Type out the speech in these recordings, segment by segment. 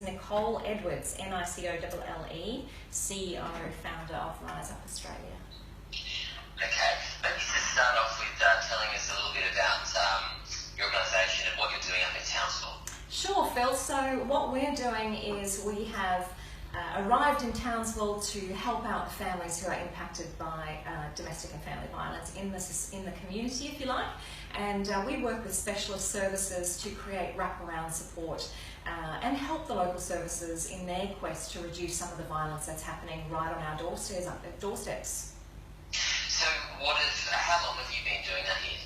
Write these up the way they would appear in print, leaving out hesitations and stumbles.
Nicolle Edwards, Nicolle, CEO, founder of RizeUp Australia. Okay, maybe to start off with telling us a little bit about your organisation and what you're doing up in Townsville. Sure, Phil. So what we're doing is we have arrived in Townsville to help out the families who are impacted by domestic and family violence in the community, if you like. And we work with specialist services to create wraparound support and help the local services in their quest to reduce some of the violence that's happening right on our doorsteps. So how long have you been doing that here?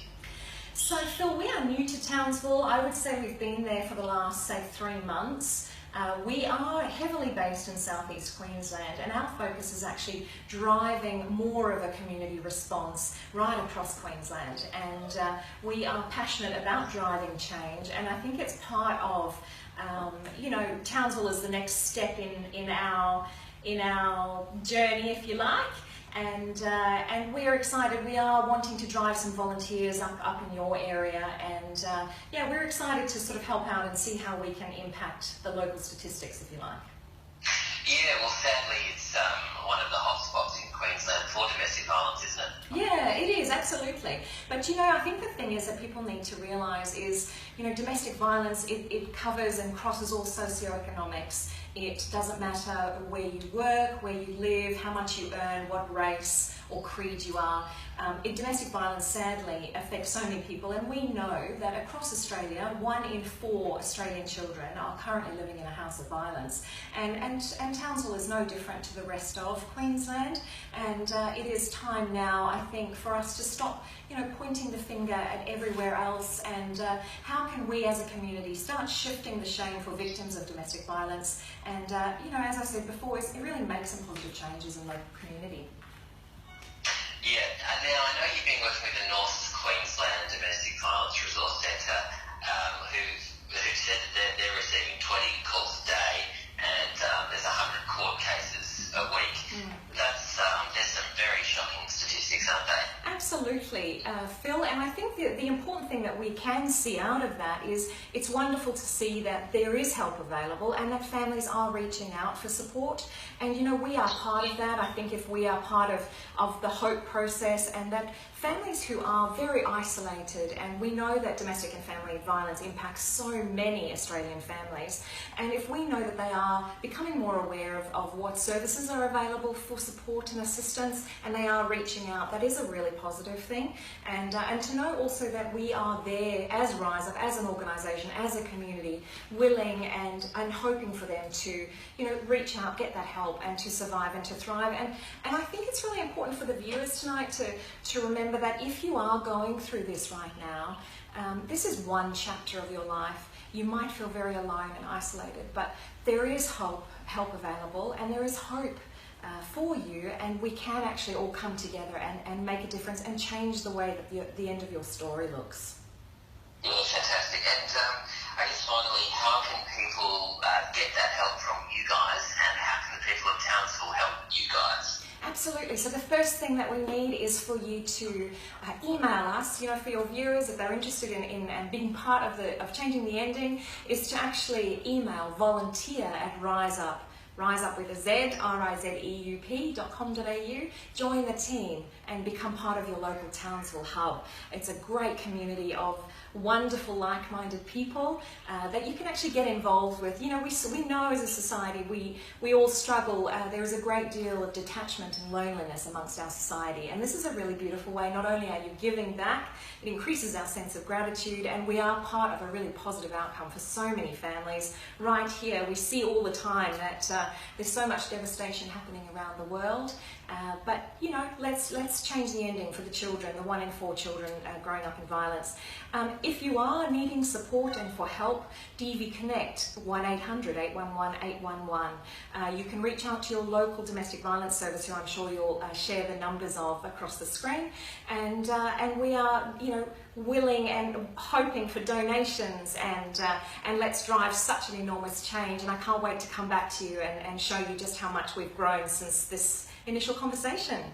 So Phil, we are new to Townsville. I would say we've been there for the last, say, 3 months. We are heavily based in southeast Queensland, and our focus is actually driving more of a community response right across Queensland. And we are passionate about driving change, and I think it's part of, Townsville is the next step in our journey, if you like. And we're excited. We are wanting to drive some volunteers up in your area, and we're excited to sort of help out and see how we can impact the local statistics, if you like. Yeah, well, sadly, it's one of the hotspots in Queensland for domestic violence, isn't it? Yeah, it is, absolutely. But I think the thing is that people need to realise is, domestic violence, it covers and crosses all socioeconomics. It doesn't matter where you work, where you live, how much you earn, what race or creed you are. Domestic violence sadly affects so many people, and we know that across Australia, 1 in 4 Australian children are currently living in a house of violence. And Townsville is no different to the rest of Queensland, and it is time now, I think, for us to stop pointing the finger at everywhere else, and how can we as a community start shifting the shame for victims of domestic violence, and as I said before, it really makes some positive changes in the local community. Yeah, now I know you've been working with the North Queensland Domestic Violence Resource Centre, who said that they're receiving 20 calls a day, and there's 100 court cases a week. There's some very shocking statistics, aren't they? Absolutely, Phil, and I think the important thing that we can see out of that is it's wonderful to see that there is help available and that families are reaching out for support, and we are part of that. I think if we are part of the hope process, and that families who are very isolated, and we know that domestic and family violence impacts so many Australian families, and if we know that they are becoming more aware of what services are available for support and assistance, and they are reaching out, that is a really positive thing. And to know also that we are there as RizeUp, as an organisation, as a community, willing and hoping for them to reach out, get that help, and to survive and to thrive. And I think it's really important for the viewers tonight to remember that if you are going through this right now, this is one chapter of your life. You might feel very alone and isolated, but there is help available, and there is hope for you, and we can actually all come together and make a difference and change the way that the end of your story looks. Yeah, fantastic. And I guess finally, how can people get that help from you guys, and how can the people of Townsville help you guys? Absolutely. So the first thing that we need is for you to email us, for your viewers, if they're interested in being part of changing the ending, is to actually email volunteer@RizeUp. RizeUp with a Z, RizeUp.com.au. Join the team and become part of your local Townsville hub. It's a great community of wonderful, like-minded people that you can actually get involved with. We know as a society we all struggle. There is a great deal of detachment and loneliness amongst our society, and this is a really beautiful way. Not only are you giving back, it increases our sense of gratitude, and we are part of a really positive outcome for so many families. Right here, we see all the time that there's so much devastation happening around the world, but let's change the ending for the children, the 1 in 4 children growing up in violence. If you are needing support and for help, DV Connect 1-800-811-811. You can reach out to your local domestic violence service, who I'm sure you'll share the numbers of across the screen, and we are willing and hoping for donations, and let's drive such an enormous change. And I can't wait to come back to you and show you just how much we've grown since this initial conversation.